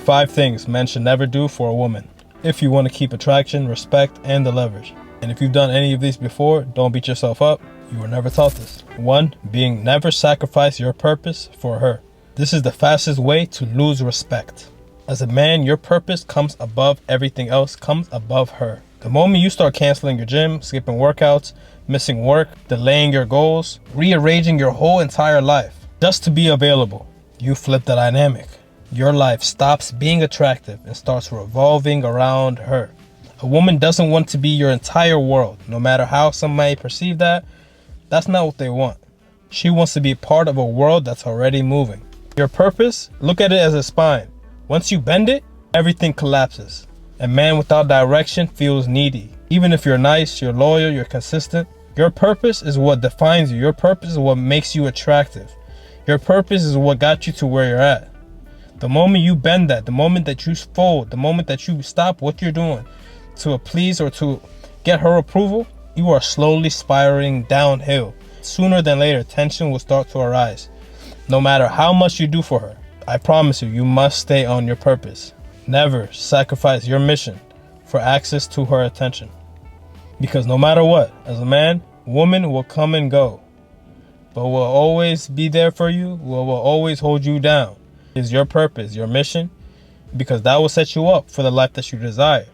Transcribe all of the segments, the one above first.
5 things men should never do for a woman if you want to keep attraction, respect, and the leverage. And if you've done any of these before, don't beat yourself up. You were never taught this. 1. Being never sacrifice your purpose for her. This is the fastest way to lose respect. As a man, your purpose comes above everything else, comes above her. The moment you start canceling your gym, skipping workouts, missing work, delaying your goals, rearranging your whole entire life just to be available, you flip the dynamic. Your life stops being attractive and starts revolving around her. A woman doesn't want to be your entire world, no matter how some may perceive that. That's not what they want. She wants to be part of a world that's already moving. Your purpose, look at it as a spine. Once you bend it, everything collapses. A man without direction feels needy. Even if you're nice, you're loyal, you're consistent, your purpose is what defines you. Your purpose is what makes you attractive. Your purpose is what got you to where you're at. The moment you bend that, the moment that you fold, the moment that you stop what you're doing to please or to get her approval, you are slowly spiraling downhill. Sooner than later, tension will start to arise. No matter how much you do for her, I promise you, you must stay on your purpose. Never sacrifice your mission for access to her attention. Because no matter what, as a man, woman will come and go, but will always be there for you, will always hold you down. Is your purpose, your mission, because that will set you up for the life that you desire,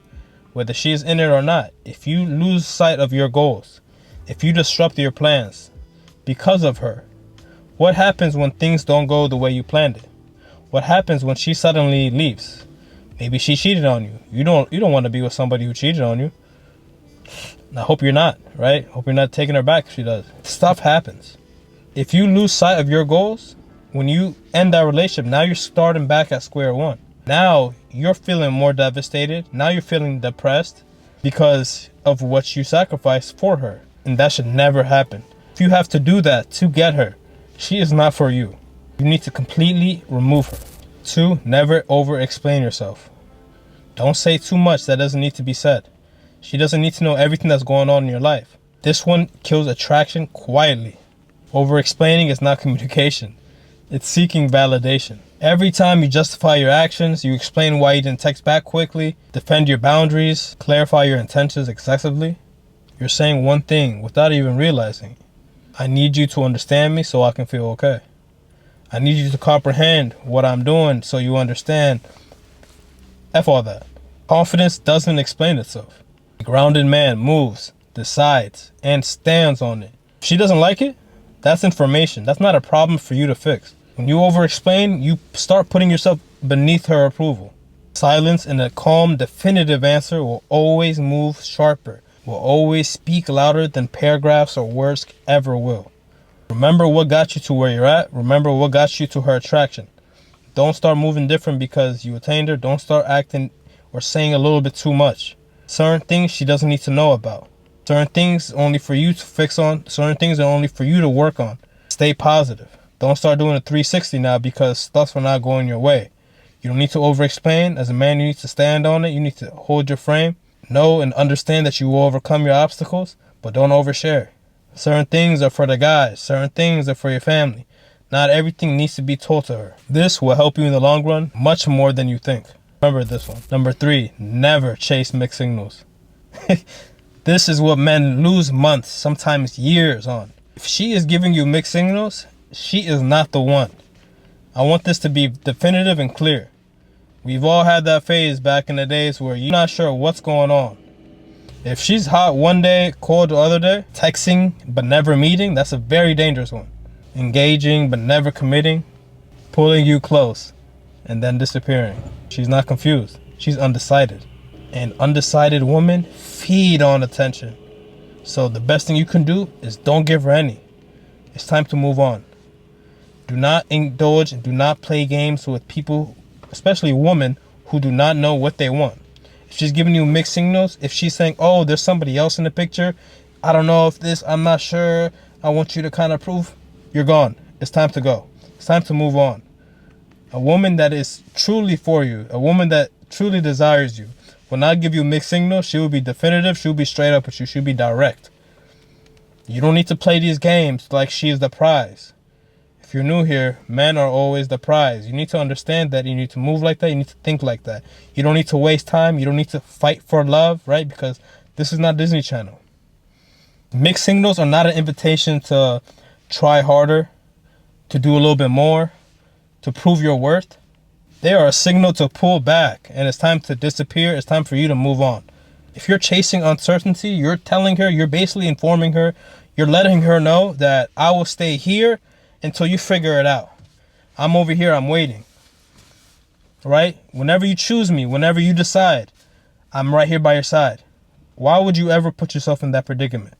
whether she is in it or not. If you lose sight of your goals, if you disrupt your plans because of her, what happens when things don't go the way you planned it? What happens when she suddenly leaves? Maybe she cheated on you. You don't want to be with somebody who cheated on you. I hope you're not, right? Hope you're not taking her back if she does. Stuff happens. If you lose sight of your goals, when you end that relationship, now you're starting back at square one. Now you're feeling more devastated. Now you're feeling depressed because of what you sacrificed for her. And that should never happen. If you have to do that to get her, she is not for you. You need to completely remove her. 2, never over-explain yourself. Don't say too much that doesn't need to be said. She doesn't need to know everything that's going on in your life. This one kills attraction quietly. Over-explaining is not communication. It's seeking validation. Every time you justify your actions, you explain why you didn't text back quickly, defend your boundaries, clarify your intentions excessively, you're saying one thing without even realizing. I need you to understand me so I can feel okay. I need you to comprehend what I'm doing so you understand. F all that. Confidence doesn't explain itself. A grounded man moves, decides, and stands on it. If she doesn't like it, that's information. That's not a problem for you to fix. When you over-explain, you start putting yourself beneath her approval. Silence and a calm, definitive answer will always move sharper, will always speak louder than paragraphs or words ever will. Remember what got you to where you're at. Remember what got you to her attraction. Don't start moving different because you attained her. Don't start acting or saying a little bit too much. Certain things she doesn't need to know about. Certain things only for you to fix on. Certain things are only for you to work on. Stay positive. Don't start doing a 360 now because stuff's not going your way. You don't need to over-explain. As a man, you need to stand on it. You need to hold your frame. Know and understand that you will overcome your obstacles, but don't overshare. Certain things are for the guys. Certain things are for your family. Not everything needs to be told to her. This will help you in the long run much more than you think. Remember this one. Number 3, never chase mixed signals. This is what men lose months, sometimes years on. If she is giving you mixed signals, she is not the one. I want this to be definitive and clear. We've all had that phase back in the days where you're not sure what's going on. If she's hot one day, cold the other day, texting but never meeting, that's a very dangerous one. Engaging but never committing, pulling you close and then disappearing. She's not confused. She's undecided. And undecided women feed on attention. So the best thing you can do is don't give her any. It's time to move on. Do not indulge and do not play games with people, especially women, who do not know what they want. If she's giving you mixed signals, if she's saying, oh, there's somebody else in the picture, I don't know if this, I'm not sure, I want you to kind of prove, you're gone. It's time to go. It's time to move on. A woman that is truly for you, a woman that truly desires you, will not give you mixed signals. She will be definitive. She will be straight up with you. She'll be direct. You don't need to play these games like she is the prize. if you're new here, men are always the prize. You need to understand that. You need to move like that. You need to think like that. You don't need to waste time. You don't need to fight for love, right? Because this is not Disney Channel. Mixed signals are not an invitation to try harder, to do a little bit more, to prove your worth. They are a signal to pull back, and it's time to disappear. It's time for you to move on. If you're chasing uncertainty, you're telling her, you're basically informing her, you're letting her know that I will stay here until you figure it out. I'm over here, I'm waiting. Right? Whenever you choose me, whenever you decide, I'm right here by your side. Why would you ever put yourself in that predicament?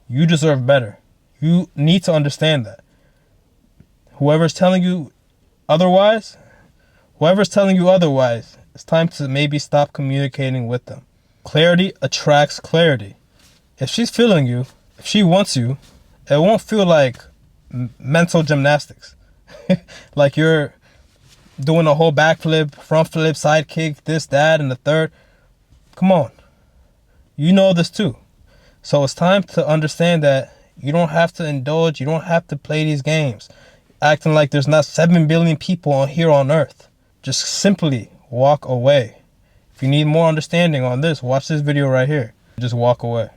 You deserve better. You need to understand that. Whoever's telling you otherwise, it's time to maybe stop communicating with them. Clarity attracts clarity. If she's feeling you, if she wants you, it won't feel like mental gymnastics. Like you're doing a whole backflip, front flip, side kick, this, that, and the third. Come on. You know this too. So it's time to understand that you don't have to indulge. You don't have to play these games, acting like there's not 7 billion people here on earth. Just simply walk away. If you need more understanding on this, watch this video right here. Just walk away.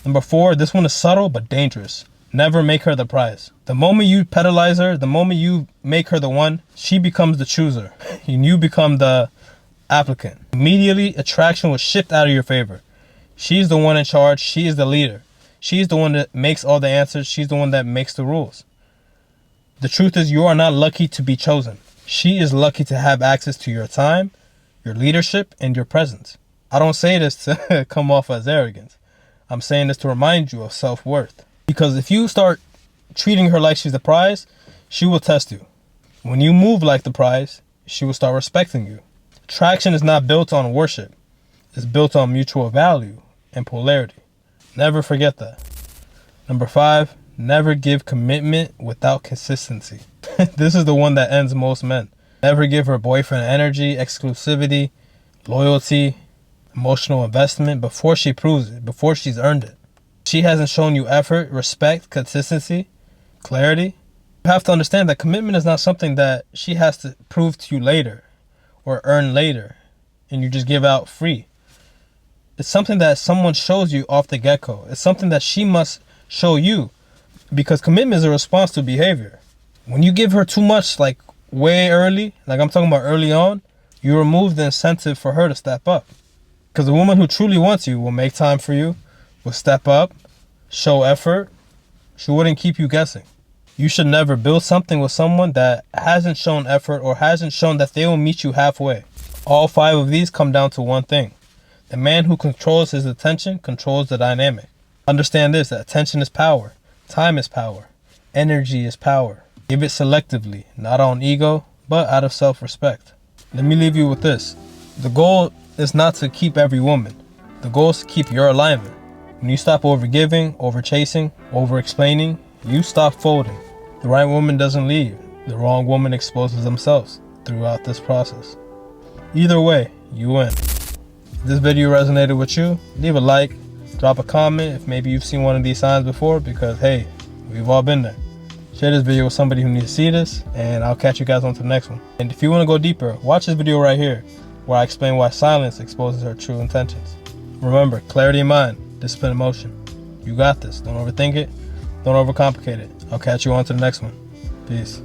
Number 4, this one is subtle but dangerous. Never make her the prize. The moment you pedalize her, the moment you make her the one, she becomes the chooser. And you become the applicant. Immediately, attraction will shift out of your favor. She's the one in charge. She is the leader. She's the one that makes all the answers. She's the one that makes the rules. The truth is, you are not lucky to be chosen. She is lucky to have access to your time, your leadership, and your presence. I don't say this to come off as arrogance. I'm saying this to remind you of self-worth. Because if you start treating her like she's the prize, she will test you. When you move like the prize, she will start respecting you. Attraction is not built on worship. It's built on mutual value and polarity. Never forget that. Number 5, never give commitment without consistency. This is the one that ends most men. Never give her boyfriend energy, exclusivity, loyalty, emotional investment before she proves it, before she's earned it. She hasn't shown you effort, respect, consistency, clarity. You have to understand that commitment is not something that she has to prove to you later or earn later and you just give out free. It's something that someone shows you off the get-go. It's something that she must show you, because commitment is a response to behavior. When you give her too much, like way early, like I'm talking about early on, you remove the incentive for her to step up. Because a woman who truly wants you will make time for you, will step up, show effort. She wouldn't keep you guessing. You should never build something with someone that hasn't shown effort or hasn't shown that they will meet you halfway. All 5 of these come down to one thing. The man who controls his attention controls the dynamic. Understand this, that attention is power. Time is power. Energy is power. Give it selectively, not on ego, but out of self-respect. Let me leave you with this. The goal is not to keep every woman. The goal is to keep your alignment. When you stop overgiving, overchasing, overexplaining, you stop folding. The right woman doesn't leave. The wrong woman exposes themselves throughout this process. Either way, you win. If this video resonated with you, leave a like, drop a comment if maybe you've seen one of these signs before, because hey, we've all been there. Share this video with somebody who needs to see this, and I'll catch you guys on to the next one. And if you want to go deeper, watch this video right here, where I explain why silence exposes her true intentions. Remember, clarity in mind, discipline in motion. You got this. Don't overthink it. Don't overcomplicate it. I'll catch you on to the next one. Peace.